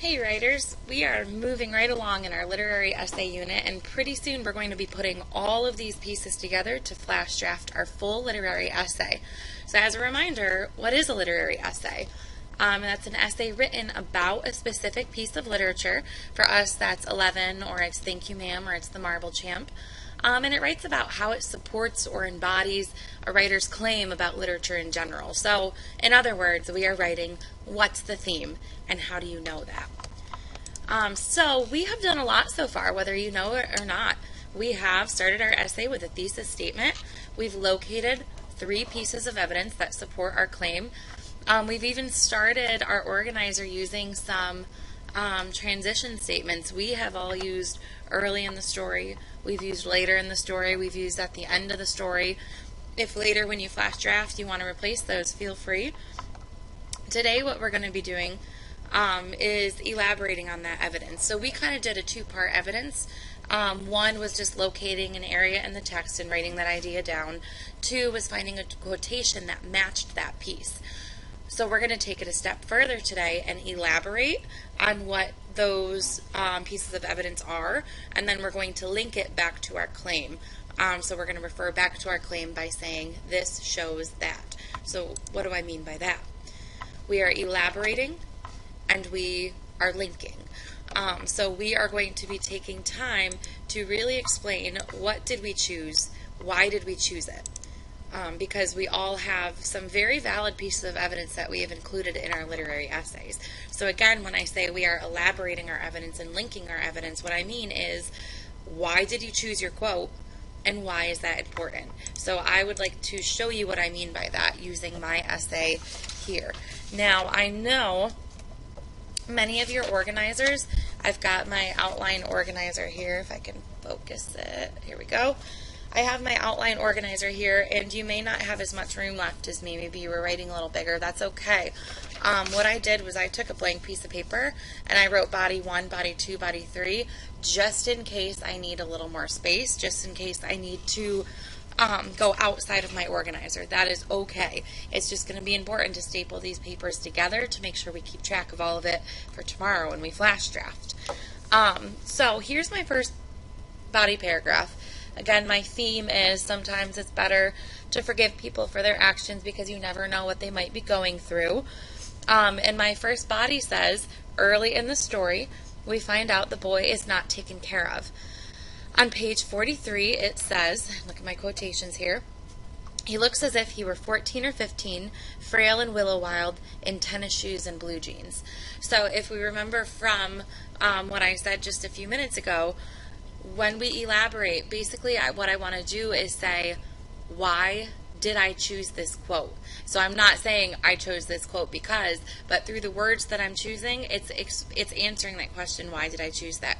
Hey writers, we are moving right along in our literary essay unit, and pretty soon we're going to be putting all of these pieces together to flash draft our full literary essay. So as a reminder, what is a literary essay? That's an essay written about a specific piece of literature. For us, that's 11, or it's Thank You Ma'am, or it's The Marble Champ. And it writes about how it supports or embodies a writer's claim about literature in general. So, in other words, we are writing what's the theme and how do you know that? So we have done a lot so far, whether you know it or not. We have started our essay with a thesis statement. We've located 3 pieces of evidence that support our claim. We've even started our organizer using some transition statements. We have all used early in the story. We've used later in the story. We've used at the end of the story. If later when you flash draft you want to replace those, feel free. Today what we're going to be doing is elaborating on that evidence. So we kind of did a 2-part evidence. One was just locating an area in the text and writing that idea down. 2 was finding a quotation that matched that piece. So we're going to take it a step further today and elaborate on what those pieces of evidence are, and then we're going to link it back to our claim. So we're going to refer back to our claim by saying this shows that. So what do I mean by that? We are elaborating and we are linking. So we are going to be taking time to really explain what did we choose, why did we choose it. Because we all have some very valid pieces of evidence that we have included in our literary essays. So again, when I say we are elaborating our evidence and linking our evidence, what I mean is, why did you choose your quote, and why is that important? So I would like to show you what I mean by that using my essay here. Now, I know many of your organizers, I've got my outline organizer here, if I can focus it, here we go. I have my outline organizer here, and you may not have as much room left as me. Maybe you were writing a little bigger. That's okay. What I did was I took a blank piece of paper, and I wrote body 1, body 2, body 3, just in case I need a little more space, just in case I need to go outside of my organizer. That is okay. It's just going to be important to staple these papers together to make sure we keep track of all of it for tomorrow when we flash draft. So here's my first body paragraph. Again, my theme is sometimes it's better to forgive people for their actions because you never know what they might be going through. And my first body says, early in the story, we find out the boy is not taken care of. On page 43, it says, look at my quotations here, he looks as if he were 14 or 15, frail and willow-wild, in tennis shoes and blue jeans. So if we remember from what I said just a few minutes ago, when we elaborate, basically what I want to do is say, why did I choose this quote? So I'm not saying I chose this quote because, but through the words that I'm choosing, it's answering that question, why did I choose that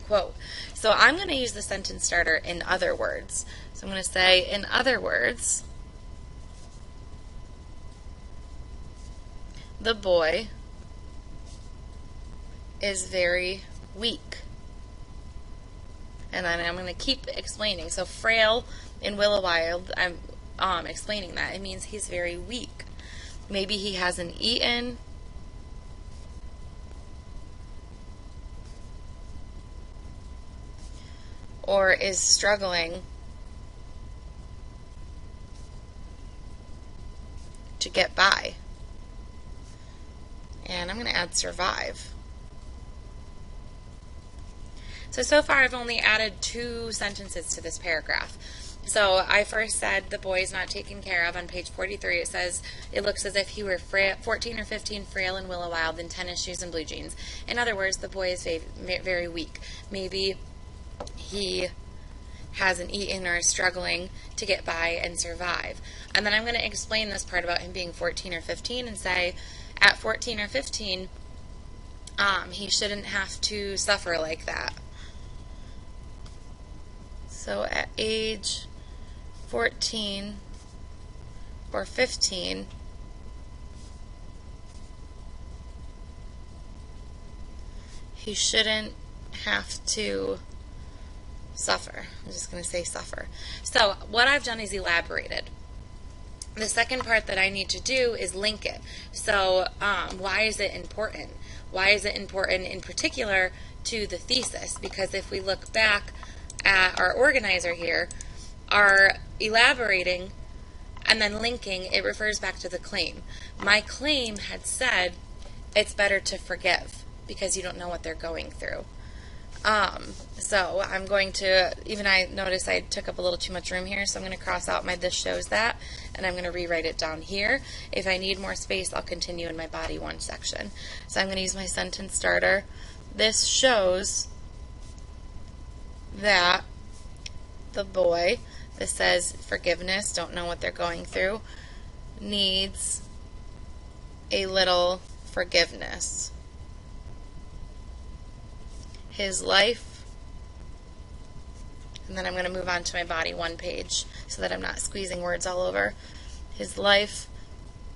quote? So I'm going to use the sentence starter, in other words. So I'm going to say, in other words, the boy is very weak. And then I'm going to keep explaining. So frail and willow-wild, I'm explaining that. It means he's very weak. Maybe he hasn't eaten. Or is struggling to get by. And I'm going to add survive. So far I've only added 2 sentences to this paragraph. So I first said the boy is not taken care of. On page 43 it says, it looks as if he were 14 or 15, frail and willow-wild, in tennis shoes and blue jeans. In other words, the boy is very weak. Maybe he hasn't eaten or is struggling to get by and survive. And then I'm going to explain this part about him being 14 or 15 and say, at 14 or 15, he shouldn't have to suffer like that. So at age 14 or 15, he shouldn't have to suffer. I'm just going to say suffer. So what I've done is elaborated. The second part that I need to do is link it. So why is it important? Why is it important in particular to the thesis? Because if we look back at our organizer here, our elaborating and then linking, it refers back to the claim. My claim had said it's better to forgive because you don't know what they're going through. So I'm going to, even I noticed I took up a little too much room here, so I'm going to cross out my this shows that, and I'm going to rewrite it down here. If I need more space, I'll continue in my body one section. So I'm going to use my sentence starter. This shows that the boy, this says forgiveness, don't know what they're going through, needs a little forgiveness. His life, and then I'm going to move on to my body one page so that I'm not squeezing words all over. His life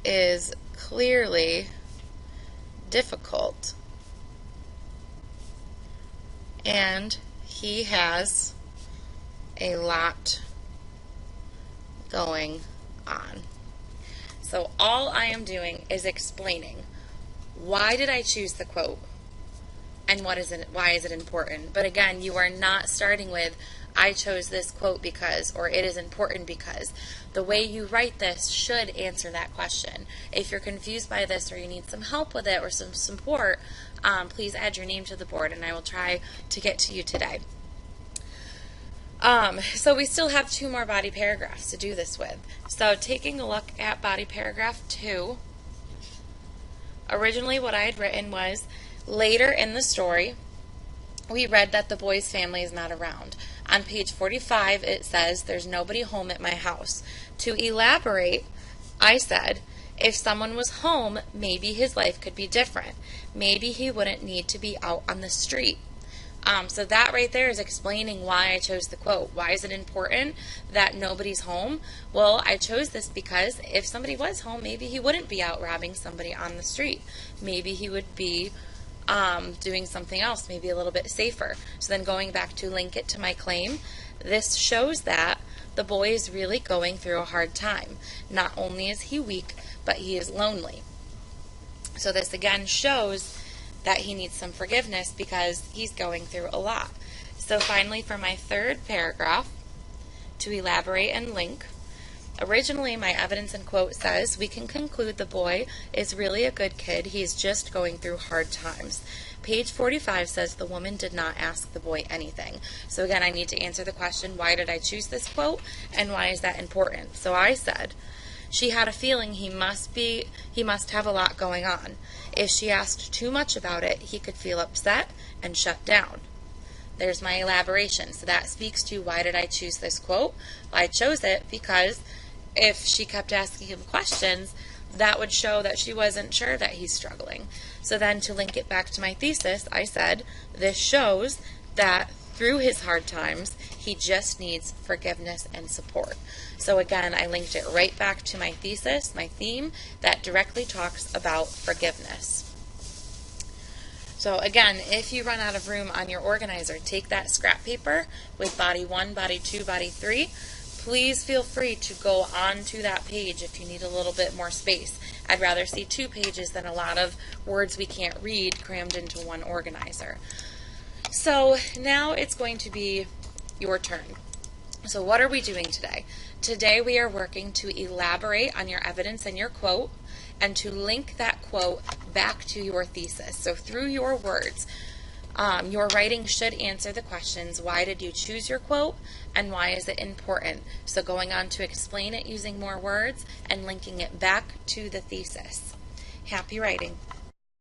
is clearly difficult, and he has a lot going on. So all I am doing is explaining why did I choose the quote and why is it important. But again, you are not starting with I chose this quote because, or it is important because. The way you write this should answer that question. If you're confused by this or you need some help with it or some support, please add your name to the board and I will try to get to you today. So we still have 2 more body paragraphs to do this with. So taking a look at body paragraph 2, originally what I had written was, later in the story, we read that the boy's family is not around. On page 45, it says, there's nobody home at my house. To elaborate, I said, if someone was home, maybe his life could be different. Maybe he wouldn't need to be out on the street. So that right there is explaining why I chose the quote. Why is it important that nobody's home? Well, I chose this because if somebody was home, maybe he wouldn't be out robbing somebody on the street. Maybe he would be doing something else, maybe a little bit safer. So then going back to link it to my claim, this shows that the boy is really going through a hard time. Not only is he weak, but he is lonely. So this again shows that he needs some forgiveness because he's going through a lot. So finally, for my third paragraph, to elaborate and link, originally my evidence and quote says, we can conclude the boy is really a good kid, he's just going through hard times. Page 45 says the woman did not ask the boy anything. So again, I need to answer the question, why did I choose this quote and why is that important? So I said, she had a feeling he must have a lot going on. If she asked too much about it, he could feel upset and shut down. There's my elaboration. So that speaks to why did I choose this quote? Well, I chose it because if she kept asking him questions, that would show that she wasn't sure that he's struggling. So then to link it back to my thesis, I said, this shows that through his hard times, he just needs forgiveness and support. So again, I linked it right back to my thesis, my theme, that directly talks about forgiveness. So again, if you run out of room on your organizer, take that scrap paper with body 1, body 2, body 3. Please feel free to go onto that page if you need a little bit more space. I'd rather see 2 pages than a lot of words we can't read crammed into one organizer. So now it's going to be your turn. So what are we doing today? Today we are working to elaborate on your evidence and your quote and to link that quote back to your thesis. So through your words, your writing should answer the questions, why did you choose your quote and why is it important? So going on to explain it using more words and linking it back to the thesis. Happy writing.